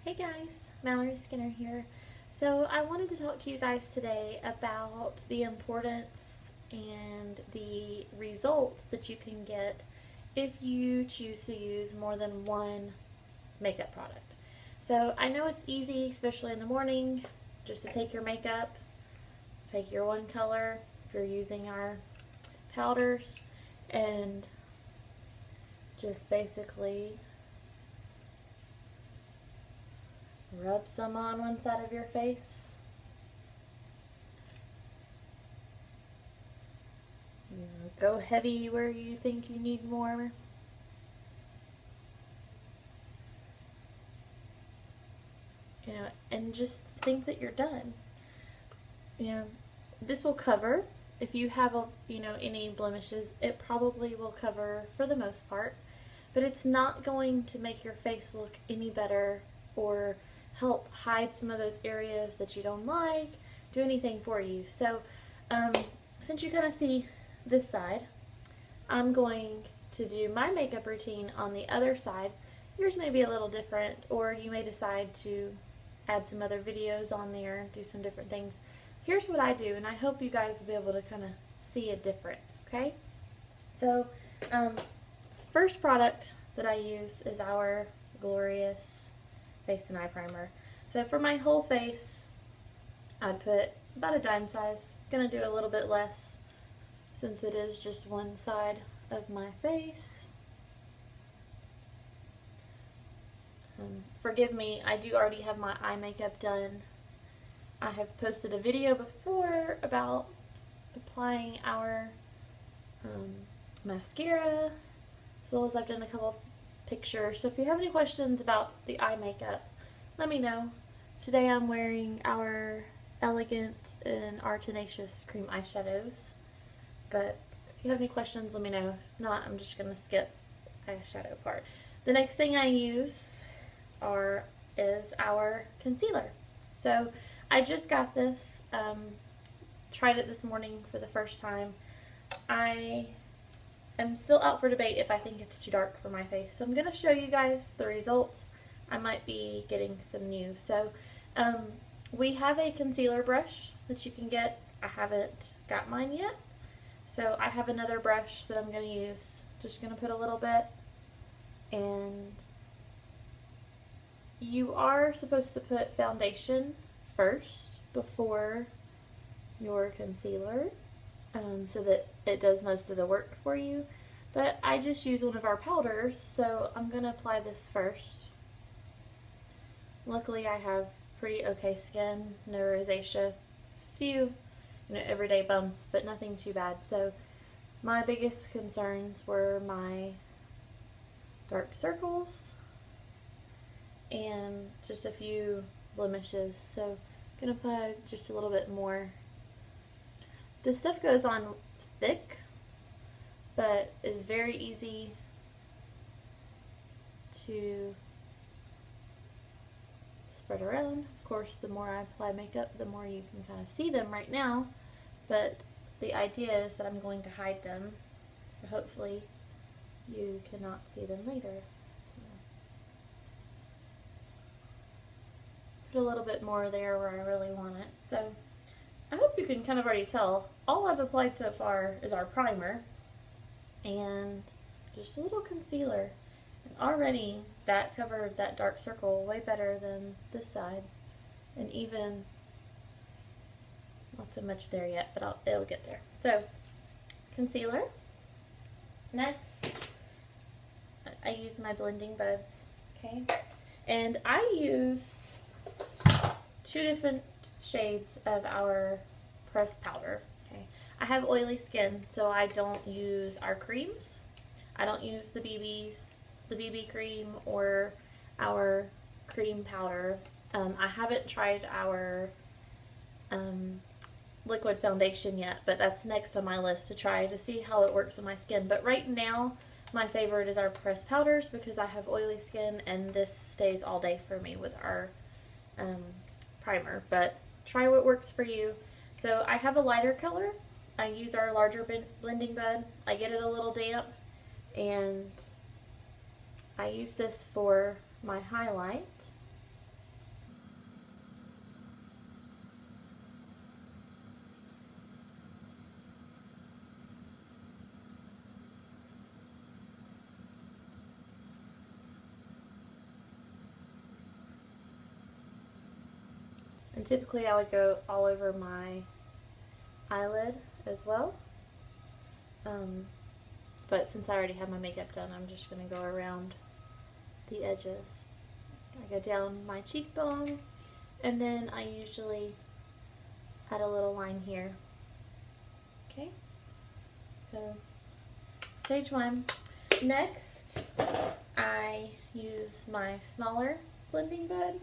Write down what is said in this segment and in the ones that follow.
Hey guys, Mallory Skinner here. So I wanted to talk to you guys today about the importance and the results that you can get if you choose to use more than one makeup product. So I know it's easy, especially in the morning, just to take your makeup, pick your one color if you're using our powders, and just basically rub some on one side of your face. Go heavy where you think you need more. And just think that you're done. You know, this will cover if you have any blemishes. It probably will cover for the most part, but it's not going to make your face look any better or help hide some of those areas that you don't like, do anything for you. So since you kind of see this side, I'm going to do my makeup routine on the other side. Yours may be a little different, or you may decide to add some other videos on there, do some different things. Here's what I do, and I hope you guys will be able to kind of see a difference, okay? So, first product that I use is our Glorious Face and Eye Primer. So for my whole face, I'd put about a dime size. I'm gonna do a little bit less since it is just one side of my face. Forgive me, I do already have my eye makeup done. I have posted a video before about applying our mascara, as well as I've done a couple of pictures. So if you have any questions about the eye makeup, let me know. Today I'm wearing our Elegant and our Tenacious cream eyeshadows. But if you have any questions, let me know. If not, I'm just going to skip eyeshadow part. The next thing I use is our concealer. So I just got this, tried it this morning for the first time. I am still out for debate if I think it's too dark for my face. So I'm going to show you guys the results. I might be getting some new. So we have a concealer brush that you can get. I haven't got mine yet. So I have another brush that I'm going to use. Just going to put a little bit, and you are supposed to put foundation first before your concealer so that it does most of the work for you. But I just use one of our powders, so I'm going to apply this first. Luckily I have pretty okay skin, no rosacea, few everyday bumps, but nothing too bad. So my biggest concerns were my dark circles and just a few blemishes. So I'm going to put just a little bit more. This stuff goes on thick, but is very easy to spread around. Of course, the more I apply makeup, the more you can kind of see them right now, but the idea is that I'm going to hide them, so hopefully you cannot see them later. So put a little bit more there where I really want it. So I hope you can kind of already tell, all I've applied so far is our primer and just a little concealer. And already that covered that dark circle way better than this side, and even not so much there yet, but it'll get there. So concealer. Next, I use my blending buds, okay? And I use two different shades of our pressed powder, okay? I have oily skin, so I don't use our creams. I don't use the BB cream or our cream powder. I haven't tried our liquid foundation yet, but that's next on my list to try to see how it works on my skin. But right now, my favorite is our pressed powders because I have oily skin, and this stays all day for me with our primer. But try what works for you. So I have a lighter color. I use our larger blending bud. I get it a little damp, and I use this for my highlight. And typically I would go all over my eyelid as well. But since I already have my makeup done, I'm just going to go around the edges. I go down my cheekbone, and then I usually add a little line here. Okay, so stage one. Next, I use my smaller blending bud,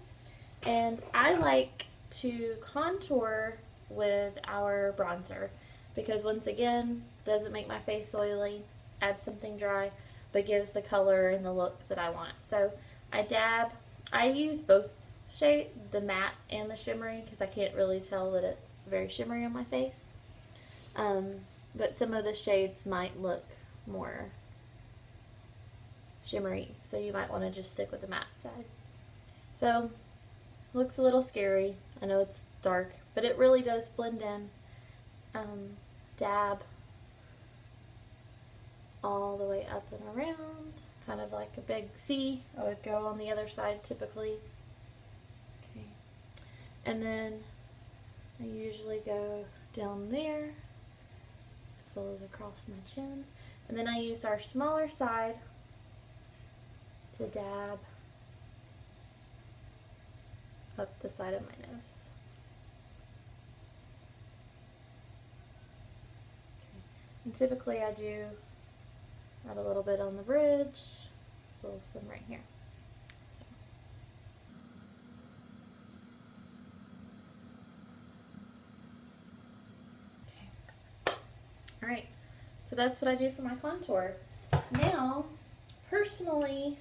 and I like to contour with our bronzer because once again, doesn't make my face oily, adds something dry, but gives the color and the look that I want. So I use both shade, the matte and the shimmery, because I can't really tell that it's very shimmery on my face. But some of the shades might look more shimmery, so you might want to just stick with the matte side. So, looks a little scary. I know it's dark, but it really does blend in. Dab all the way up and around, kind of like a big C. I would go on the other side typically. Okay, and then I usually go down there as well as across my chin, and then I use our smaller side to dab up the side of my nose. Okay. And typically I do add a little bit on the bridge, as well as some right here. So. Okay. Alright, so that's what I do for my contour. Now, personally,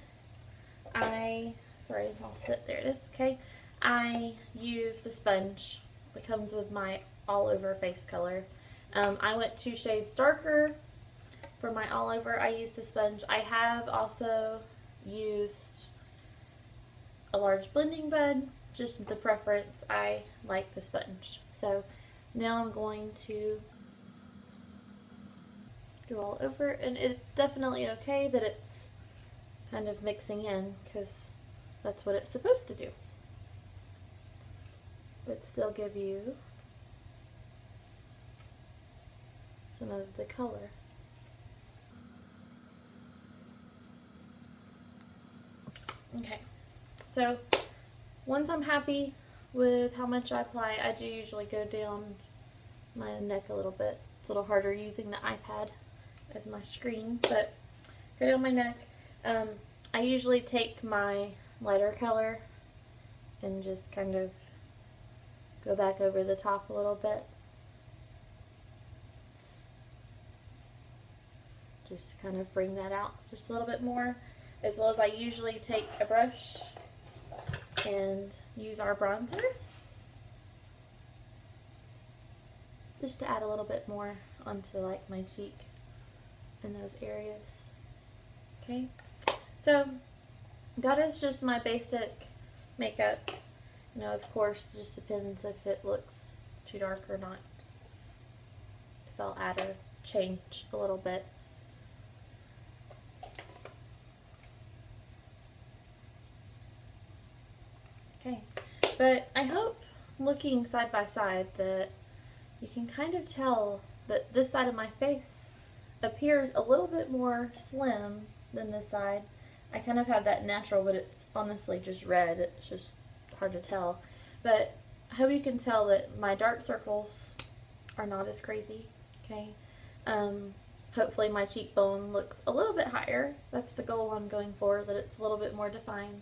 I'll sit there, it is, okay. I use the sponge that comes with my all over face color. I went 2 shades darker for my all over. I used the sponge. I have also used a large blending bud, just the preference. I like the sponge. So now I'm going to go all over, and it's definitely okay that it's kind of mixing in because that's what it's supposed to do, but still give you some of the color. Okay, so once I'm happy with how much I apply, I do usually go down my neck a little bit. It's a little harder using the iPad as my screen, but go down my neck. I usually take my lighter color and just kind of go back over the top a little bit. Just to kind of bring that out just a little bit more. As well as I usually take a brush and use our bronzer just to add a little bit more onto like my cheek in those areas. Okay, so that is just my basic makeup. You know, of course, it just depends if it looks too dark or not. If I'll add or change a little bit. Okay, but I hope looking side by side that you can kind of tell that this side of my face appears a little bit more slim than this side. I kind of have that natural, but it's honestly just red. It's just hard to tell. But I hope you can tell that my dark circles are not as crazy, okay? Hopefully my cheekbone looks a little bit higher. That's the goal I'm going for, that it's a little bit more defined.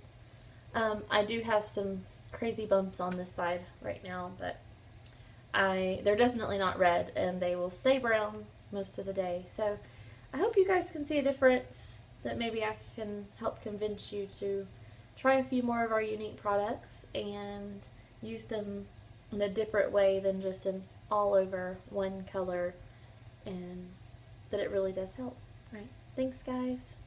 I do have some crazy bumps on this side right now, but they're definitely not red, and they will stay brown most of the day. So I hope you guys can see a difference, that maybe I can help convince you to try a few more of our Younique products and use them in a different way than just an all over one color, and that it really does help. All right, thanks guys.